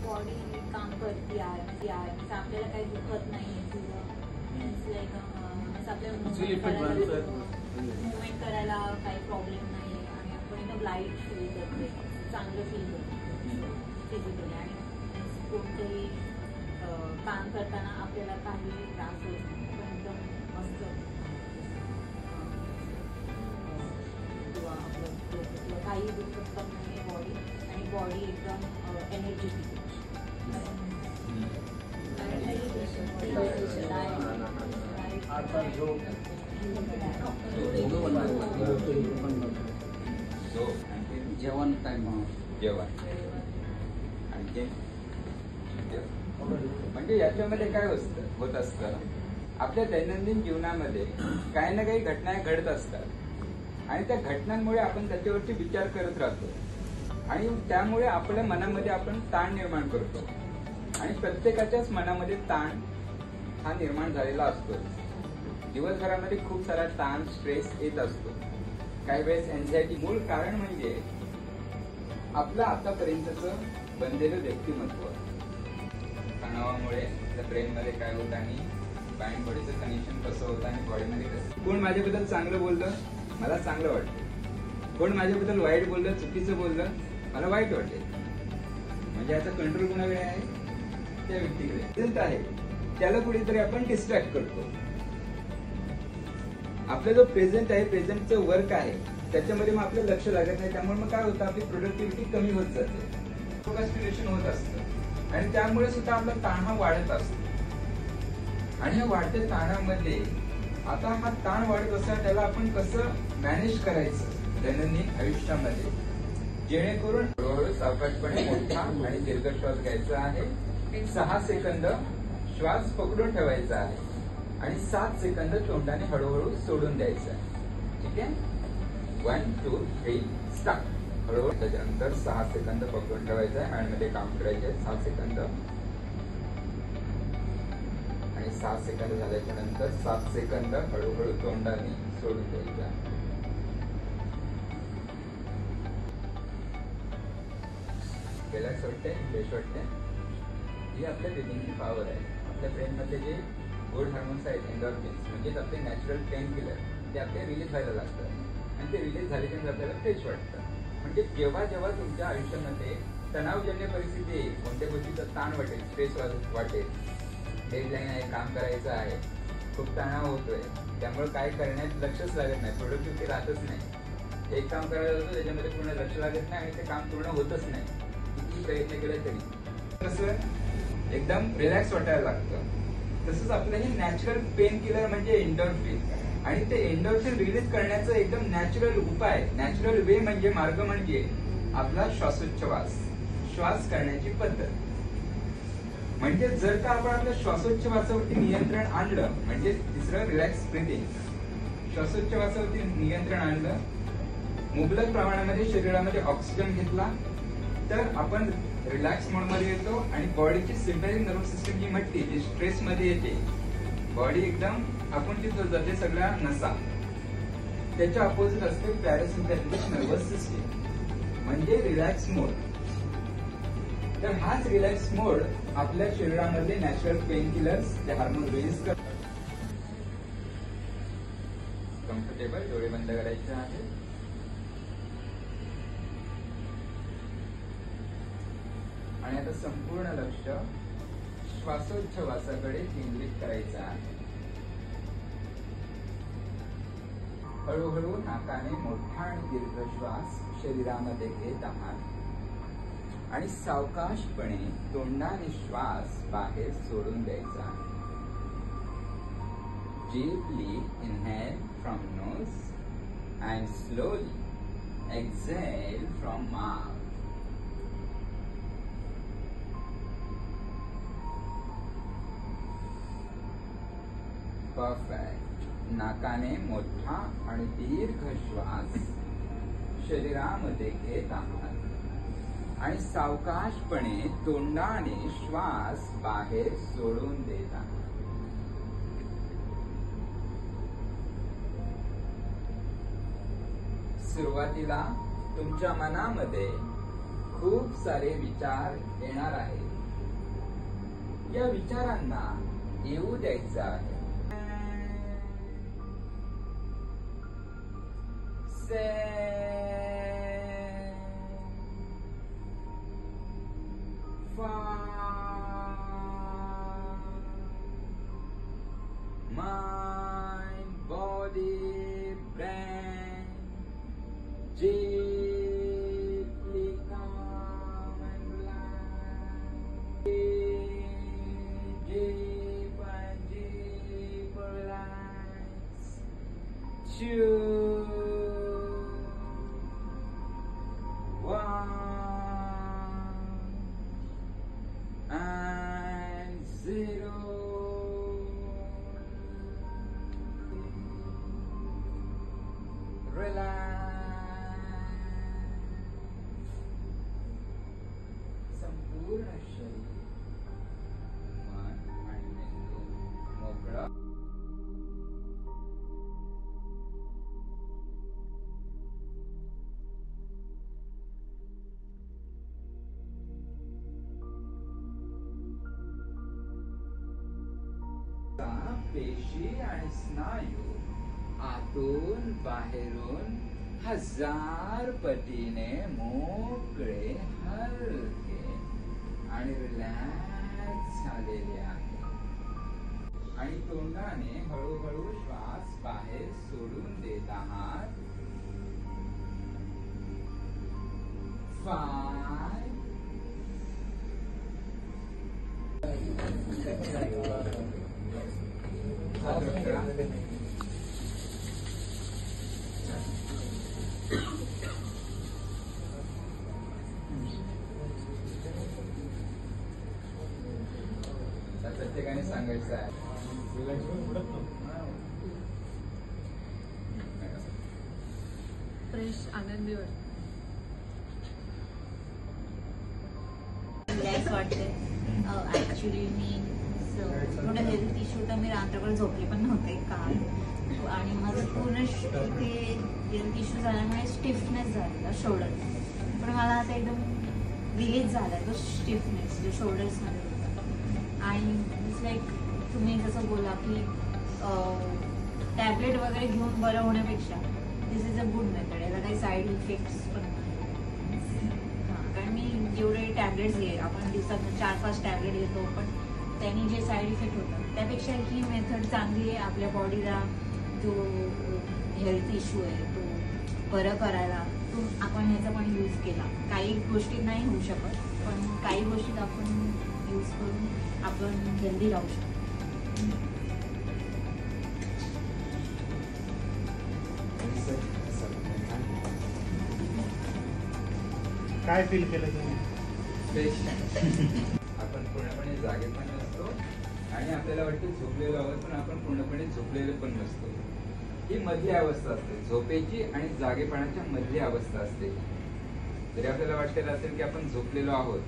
Body काम करते आपल्याला काही दुखत नाही मुवमेंट करायला काही प्रॉब्लेम नाही आणि आपण एकदम लाईट फील करते, चांगलं फील करतो फिजिकली. आणि कोणतंही काम करताना आपल्याला काही त्रास होत नाही, आपण एकदम मस्त किंवा काही दुखत पण नाही बॉडी, आणि बॉडी एकदम एनर्जेटिक. जेवण टाइम जेवण आणखी म्हणजे याच्यामध्ये काय होत असतं, आपल्या दैनंदिन जीवनामध्ये काही ना काही घटना घडत असतात आणि त्या घटनांमुळे आपण त्याच्यावरती विचार करत राहतो आणि त्यामुळे आपल्या मनामध्ये आपण ताण निर्माण करतो आणि प्रत्येकाच्याच मनामध्ये ताण हा निर्माण झालेला असतो. दिवसभरामध्ये खूप सारा ताण स्ट्रेस येत असतो. काही वेळेस एन्झायटी. मूळ कारण म्हणजे आपलं आतापर्यंतचं बनलेलं व्यक्तिमत्व. तणावामुळे त्या ब्रेनमध्ये काय होतं आणि माइंड बॉडीचं कनेक्शन कसं होतं आणि बॉडीमध्ये कसं. कोण माझ्याबद्दल चांगलं बोललं मला चांगलं वाटतं, कोण माझ्याबद्दल वाईट बोललं चुकीचं बोललं मला वाईट वाटेल. म्हणजे याचा कंट्रोल कोणाकडे आहे, त्या व्यक्तीकडे आहे. त्याला कुठेतरी आपण डिस्ट्रॅक्ट करतो. आपला जो प्रेझेंट आहे, प्रेझेंटचं वर्क आहे, त्याच्यामध्ये मग आपलं लक्ष लागत नाही. त्यामुळे मग काय होतं, आपली प्रोडक्टिव्हिटी कमी होत जाते, प्रोक्रॅस्टिनेशन होत असतं आणि त्यामुळे सुद्धा आपला ताण हा वाढत असतो. आणि या वाढत्या ताणामध्ये आता हा ताण वाढत असताना त्याला आपण कसं मॅनेज करायचं दैनंदिन आयुष्यामध्ये, जेणेकरून हळूहळू सावकाशपणे मोठा आणि दीर्घ श्वास घ्यायचा आहे. 6 सेकंद श्वास पकडून ठेवायचा आहे आणि 7 सेकंद तोंडाने हळूहळू सोडून द्यायचं आहे. ठीक आहे, 1 2 3 स्टार्ट. हळूहळू त्याच्यानंतर 6 सेकंद पकडून ठेवायचं आहे, माइंडमध्ये काम करायचे 6 सेकंद आणि 6 सेकंद झाल्याच्या नंतर 7 सेकंद हळूहळू तोंडाने सोडून द्यायचं आहे. रिलॅक्स वाटते, फ्रेश वाटते. ही आपल्या ब्रीथिंगची पॉवर आहे. आपल्या ब्रेन मध्ये जे गुड हार्मोन्स आहेत, एंडोर्फिन्स म्हणजेच आपले नॅचरल पेन किलर, ते आपले रिलीज व्हायला लागतात आणि ते रिलीज झाल्यानंतर आपल्याला फ्रेश वाटतं. म्हणजे जेव्हा जेव्हा तुमच्या आयुष्यामध्ये तणावजन्य परिस्थिती येईल, कोणत्या गोष्टीचा ताण वाटेल, स्ट्रेस वाटेल, डेडलाईन आहे, काम करायचं आहे, खूप तणाव होतोय, त्यामुळे काय करण्यात लक्षच लागत नाही, प्रोडक्टिव्हिटी राहतच नाही. एक काम करायला जातो त्याच्यामध्ये पूर्ण लक्ष लागत नाही आणि ते काम पूर्ण होतच नाही, किती प्रयत्न केले तरी. कसं एकदम रिलॅक्स वाटायला लागतं. तसंच आपलं हे नॅचरल पेन किलर म्हणजे एंडोर्फिन, आणि ते एंडोर्फिन रिलीज करण्याचं एकदम नॅचरल उपाय, नॅचरल वे म्हणजे मार्ग म्हणजे आपला श्वासोच्छवास, श्वास करण्याची पद्धत. म्हणजे जर का आपण आपल्या श्वासोच्छवासावरती नियंत्रण आणलं, म्हणजे तिसरं रिलॅक्स ब्रीथिंग, श्वासोच्छवासावरती नियंत्रण आणलं, मुबलक प्रमाणामध्ये शरीरामध्ये ऑक्सिजन घेतला, तर आपण रिलॅक्स मोड मध्ये येतो आणि बॉडीची सिम्पॅथेटिक नर्व्हस सिस्टम जी म्हटली, जी स्ट्रेस मध्ये येते, बॉडी एकदम आपण तिथं जाते सगळ्या नसा, त्याच्या अपोजिट असते पॅरासिम्पॅथेटिक नर्व्हस सिस्टम म्हणजे रिलॅक्स मोड. तर हाच रिलॅक्स मोड आपल्या शरीरामध्ये नॅचरल पेन किलर्स ते हार्मोन रिलीज करतात. कम्फर्टेबल, डोळे बंद करायचे आहेत. आणि आता संपूर्ण लक्ष श्वासोच्छवासाकडे केंद्रित करायचं आहे. हळूहळू नाकाने मोठा आणि दीर्घ श्वास शरीरामध्ये घेत आहात आणि सावकाशपणे तोंडाने श्वास बाहेर सोडून द्यायचा आहे. Deeply inhale from nose and slowly exhale from mouth. Perfect. नाकाने मोठा आणि दीर्घ श्वास शरीरामध्ये घेत आहात आणि सावकाशपणे तोंडाने श्वास बाहेर सोडून देत आहात. सुरुवातीला तुमच्या मनामध्ये खूप सारे विचार येणार आहेत. या विचारांना येऊ द्यायचं आहे. Mind, body, brain, deeply calm and relaxed. Deep and deeper relax. 2, 1 and 0. संपूर्ण शरीर मन आणि मेंदू मोकळा. पेशी आणि स्नायू आतून बाहेरून 1000 पटीने मोकळे, हलके आणि रिलॅक्स झालेले आहे. आणि तोंडाने हळूहळू श्वास बाहेर सोडून देत आहात. 5 प्रत्येकाने सांगायचं आहे. फ्रेश आनंदी रिलॅक्स वाटते. ऍक्च्युली मी थोडं हेल्थ इश्यू तर मी रात्रभर झोपले पण नव्हते काल. आणि माझं पूर्ण इथे हेल्थ इश्यू झाल्यामुळे स्टिफनेस झालेला शोल्डर. पण मला आता एकदम रिलीज झाला तो स्टिफनेस जो शोल्डर्समध्ये होता. आणि इट्स लाईक तुम्ही जसं बोला की टॅबलेट वगैरे घेऊन बरं होण्यापेक्षा दिस इज अ गुड मेथड. याला काही साईड इफेक्ट्स पण नाही. हां, कारण मी जेवढे टॅबलेट्स आपण दिवसात 4-5 टॅबलेट घेतो पण त्यांनी जे साईड इफेक्ट होतात त्यापेक्षा ही मेथड चांगली आहे. आपल्या बॉडीला जो हेल्थ इश्यू आहे तो बरं करायला तो आपण ह्याचा पण यूज केला. काही गोष्टी नाही होऊ शकत पण काही गोष्टीत आपण यूज करून आपण हेल्दी राहू शकतो. काय फील केलं तुम्ही? आपण पूर्णपणे जागे पण नसतो आणि आपल्याला वाटतं झोपलेलो आहोत पण आपण पूर्णपणे झोपलेलो पण नसतो. ही मधली अवस्था असते, झोपेची आणि जागेपणाच्या मधली अवस्था असते. जरी आपल्याला वाटलेलं असेल की आपण झोपलेलो आहोत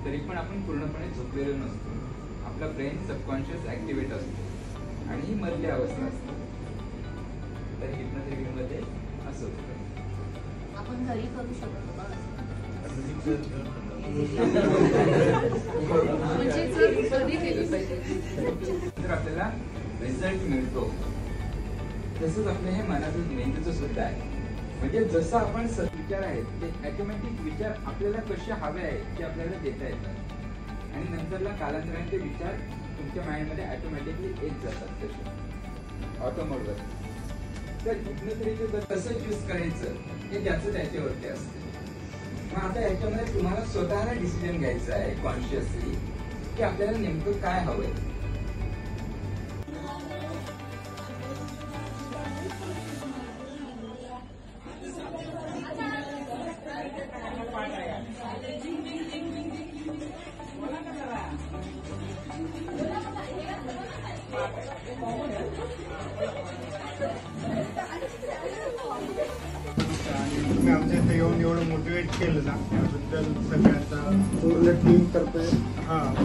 तरी पण आपण पूर्णपणे झोपलेलो नसतो. आपला ब्रेन सबकॉन्शियस ऍक्टिव्हेट असतो आणि ही मधली अवस्था असते. तर हिप्नोथेरपी मध्ये असं होतं. आपण घरी करू शकतो का? तर आपल्याला रिझल्ट मिळतो. तसंच आपलं हे मनाचं मेंदूचं सुद्धा आहे. म्हणजे जसं आपण विचार आहेत ते ऑटोमॅटिक विचार आपल्याला कसे हवे आहेत ते आपल्याला देता येतात आणि नंतरला कालांतराने ते विचार तुमच्या माइंडमध्ये ऑटोमॅटिकली येत जातात तसे ऑटो मोडवर. तर हिप्नोथेरपी कसं चूज करायचं हे त्याच्यावरती असतं. मग आता याच्यामध्ये तुम्हाला स्वतःला डिसिजन घ्यायचा आहे कॉन्शियसली की आपल्याला नेमकं काय हवंय. तुम्ही आमच्या इथे येऊन एवढं मोटिवेट केलं ना त्याबद्दल सगळ्यांचा पूर्ण टीम तर्फे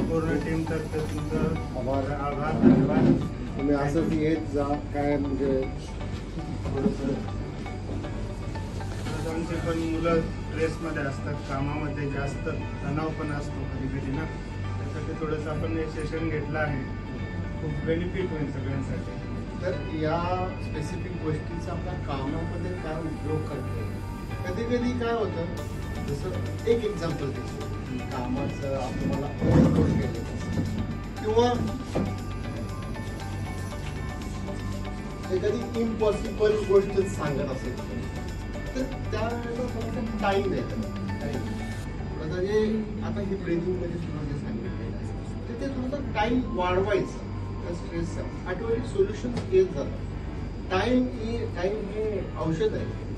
पूर्ण टीम तर्फे तुमचं आभार धन्यवाद. तुम्ही असंच येत जा. काय म्हणजे पेरेंट्सचे पण मुलं स्ट्रेसमध्ये असतात, कामामध्ये जास्त तणाव पण असतो कधी कधी ना, त्यासाठी थोडंसं आपण हे सेशन घेतलं आहे, खूप बेनिफिट होईल सगळ्यांसाठी. तर या स्पेसिफिक गोष्टीचा आपल्या कामामध्ये काय उपयोग करतो. कधी कधी काय होतं, जसं एक एक्झाम्पल देतो, कामाचं आपल्याला ओव्हरलोड केलेलं असतं किंवा एखादी इम्पॉसिबल गोष्ट सांगत असेल तर त्यावेळेला थोडासा टाईम द्यायचा. आता जे आता हे ब्रेथिंगमध्ये सुद्धा जे सांगितलेलं आहे तर ते थोडासा टाईम वाढवायचा. त्या स्ट्रेसचा ऑटोमॅटिक सोल्युशन येत जातं. टाईम हे औषध आहे.